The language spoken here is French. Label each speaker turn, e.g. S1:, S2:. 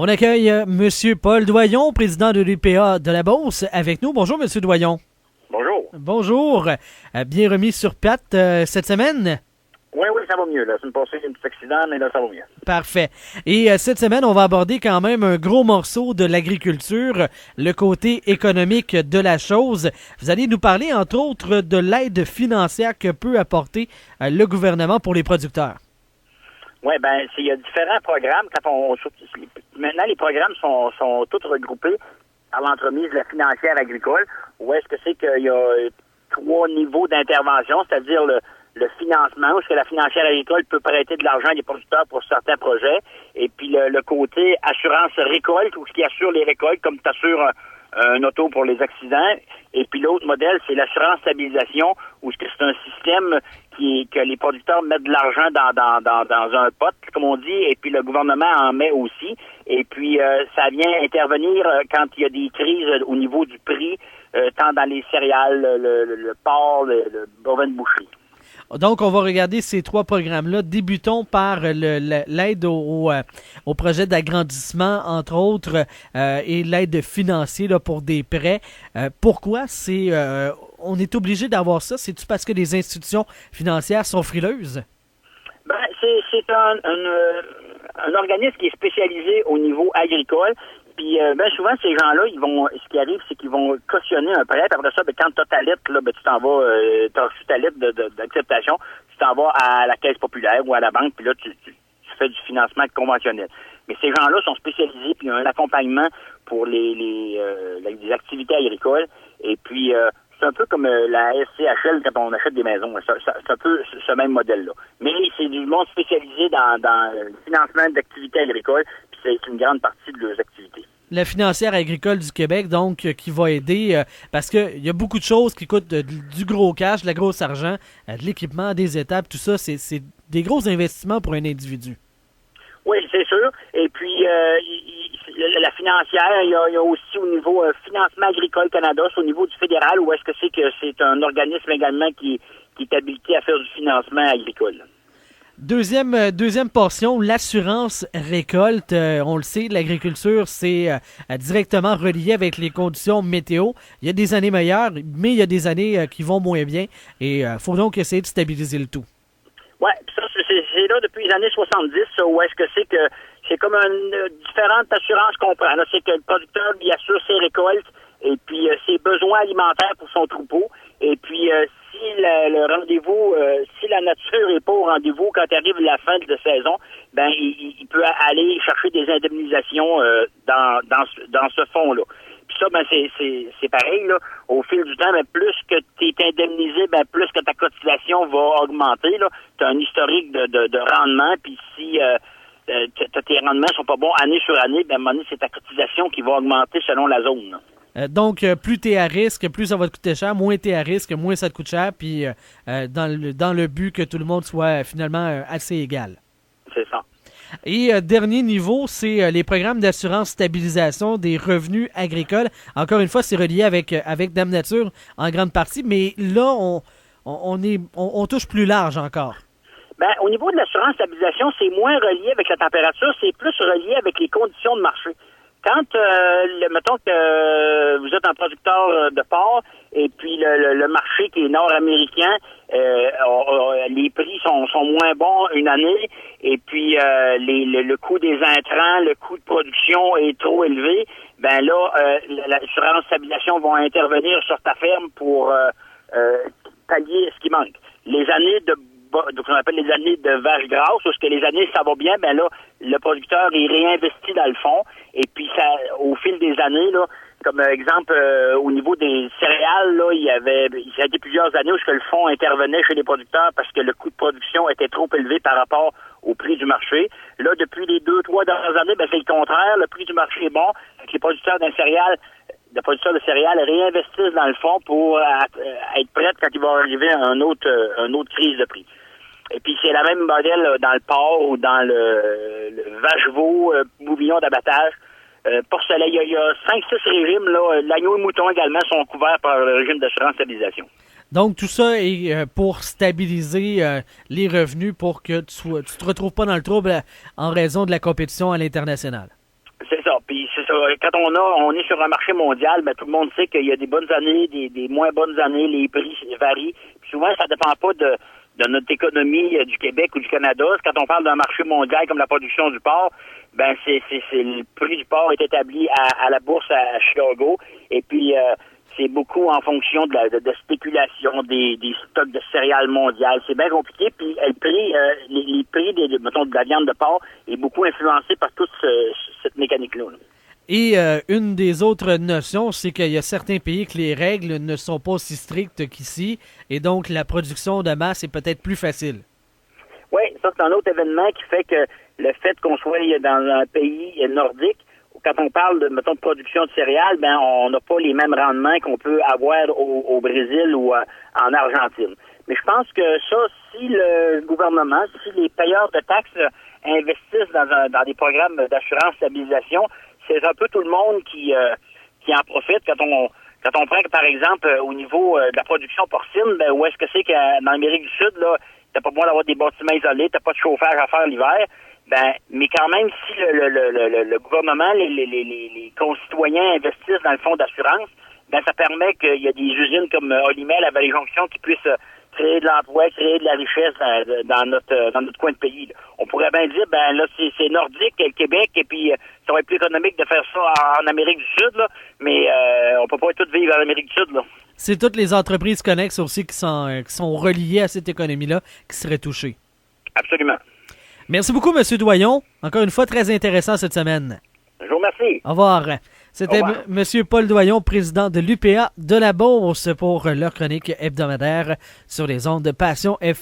S1: On accueille M. Paul Doyon, président de l'UPA de la Beauce, avec nous. Bonjour, M. Doyon.
S2: Bonjour.
S1: Bonjour. Bien remis sur patte cette semaine?
S2: Oui, ça va mieux. La semaine passée, il y a un petit accident, mais là, ça va mieux.
S1: Parfait. Et cette semaine, on va aborder quand même un gros morceau de l'agriculture, le côté économique de la chose. Vous allez nous parler, entre autres, de l'aide financière que peut apporter le gouvernement pour les producteurs.
S2: Oui, il y a différents programmes. Maintenant, les programmes sont tous regroupés par l'entremise de la financière agricole. Où est-ce que c'est qu'il y a 3 niveaux d'intervention, c'est-à-dire le financement, où est-ce que la financière agricole peut prêter de l'argent à des producteurs pour certains projets, et puis le côté assurance récolte, où ce qui assure les récoltes, comme tu assures un auto pour les accidents, et puis l'autre modèle, c'est l'assurance stabilisation, où c'est un système que les producteurs mettent de l'argent dans un pot, comme on dit, et puis le gouvernement en met aussi, et puis ça vient intervenir quand il y a des crises au niveau du prix, tant dans les céréales, le porc, le bovin de boucherie.
S1: Donc, on va regarder ces 3 programmes-là. Débutons par l'aide au projet d'agrandissement, entre autres, et l'aide financière pour des prêts. Pourquoi on est obligé d'avoir ça? C'est-tu parce que les institutions financières sont frileuses?
S2: C'est un organisme qui est spécialisé au niveau agricole. Puis, souvent, ces gens-là, ce qui arrive, c'est qu'ils vont cautionner un prêt. Puis après ça, quand tu as ta lettre, là, tu t'en vas, tu as reçu ta lettre d'acceptation, tu t'en vas à la Caisse populaire ou à la banque, puis là, tu fais du financement conventionnel. Mais ces gens-là sont spécialisés, puis il y a un accompagnement pour les activités agricoles. Et puis, c'est un peu comme la SCHL quand on achète des maisons. C'est un peu ce même modèle-là. Mais c'est du monde spécialisé dans le financement d'activités agricoles, puis c'est une grande partie de leurs activités.
S1: La financière agricole du Québec, donc, qui va aider, parce qu'il y a beaucoup de choses qui coûtent du gros cash, de la grosse argent, de l'équipement, des étapes, tout ça, c'est des gros investissements pour un individu.
S2: Oui, c'est sûr. Et puis, la financière, il y a aussi au niveau Financement agricole Canada, c'est au niveau du fédéral, où est-ce que c'est un organisme également qui est habilité à faire du financement agricole.
S1: Deuxième portion, l'assurance récolte. On le sait, l'agriculture, c'est directement relié avec les conditions météo. Il y a des années meilleures, mais il y a des années qui vont moins bien. Et il faut donc essayer de stabiliser le tout.
S2: Oui, ça, c'est là depuis les années 70, où est-ce que c'est comme une différente assurance qu'on prend. Là, c'est que le producteur lui assure ses récoltes et puis ses besoins alimentaires pour son troupeau. Et puis, si le rendez-vous, si la nature est pas au rendez-vous quand arrive la fin de la saison, il peut aller chercher des indemnisations dans ce fonds-là. Puis ça, c'est pareil, là. Au fil du temps, plus que tu es indemnisé, plus que ta cotisation va augmenter, là. Tu as un historique de rendement, puis si tes rendements sont pas bons année sur année, à un moment donné, c'est ta cotisation qui va augmenter selon la zone, là.
S1: Donc, plus tu es à risque, plus ça va te coûter cher. Moins tu es à risque, moins ça te coûte cher. Puis, dans le but que tout le monde soit finalement assez égal.
S2: C'est ça.
S1: Et dernier niveau, c'est les programmes d'assurance stabilisation des revenus agricoles. Encore une fois, c'est relié avec Dame Nature en grande partie. Mais là, on touche plus large encore.
S2: Au niveau de l'assurance stabilisation, c'est moins relié avec la température, c'est plus relié avec les conditions de marché. Quand, mettons que vous êtes un producteur de porc et puis le marché qui est nord-américain, les prix sont moins bons une année et puis le coût des intrants, le coût de production est trop élevé, l'assurance stabilisation va intervenir sur ta ferme pour pallier ce qui manque. Les années donc on appelle les années de vache grasse, parce que les années ça va bien, le producteur il réinvestit dans le fond, et puis ça, au fil des années, là, comme exemple, au niveau des céréales, là, il y a été plusieurs années où le fonds intervenait chez les producteurs parce que le coût de production était trop élevé par rapport au prix du marché. Là, depuis les 2-3 dernières années, c'est le contraire, le prix du marché est bon, les producteurs de céréales réinvestissent dans le fond pour être prêts quand il va arriver une autre crise de prix. Et puis, c'est la même modèle dans le porc ou dans le vache-veau, bouvillon d'abattage. Porcelet, il y a 5-6 régimes. Là, l'agneau et mouton également sont couverts par le régime d'assurance stabilisation.
S1: Donc, tout ça est pour stabiliser les revenus pour que tu te retrouves pas dans le trouble en raison de la compétition à l'international.
S2: C'est c'est ça. Quand on est sur un marché mondial, ben tout le monde sait qu'il y a des bonnes années, des moins bonnes années, les prix varient. Puis souvent, ça dépend pas de notre économie du Québec ou du Canada. Quand on parle d'un marché mondial comme la production du porc, ben c'est le prix du porc est établi à la bourse à Chicago. Et puis c'est beaucoup en fonction de la spéculation des stocks de céréales mondiales. C'est bien compliqué. Puis le prix, les prix mettons, de la viande de porc est beaucoup influencé par toute cette mécanique-là.
S1: Et une des autres notions, c'est qu'il y a certains pays que les règles ne sont pas aussi strictes qu'ici, et donc la production de masse est peut-être plus facile.
S2: Oui, ça c'est un autre événement qui fait que le fait qu'on soit dans un pays nordique, quand on parle de production de céréales, ben on n'a pas les mêmes rendements qu'on peut avoir au Brésil ou en Argentine. Mais je pense que ça, si le gouvernement, si les payeurs de taxes investissent dans des programmes d'assurance stabilisation, c'est un peu tout le monde qui en profite. Quand on prend, par exemple, au niveau de la production porcine, ben où est-ce que c'est qu'en Amérique du Sud, là, t'as pas besoin d'avoir des bâtiments isolés, t'as pas de chauffage à faire l'hiver. Ben, mais quand même, si le gouvernement, les concitoyens investissent dans le fonds d'assurance, ben ça permet qu'il y a des usines comme Olimel à Vallée-Jonction qui puissent créer de l'emploi, créer de la richesse dans notre coin de pays. Là. On pourrait bien dire, ben là, c'est nordique, le Québec, et puis ça va être plus économique de faire ça en Amérique du Sud, là, mais on peut pas tout vivre en Amérique du Sud, là.
S1: C'est toutes les entreprises connexes aussi qui sont reliées à cette économie-là qui seraient touchées.
S2: Absolument.
S1: Merci beaucoup, M. Doyon. Encore une fois, très intéressant cette semaine.
S2: Je vous remercie.
S1: Au revoir. C'était M. Paul Doyon, président de l'UPA de la Beauce, pour leur chronique hebdomadaire sur les ondes de Passion FM.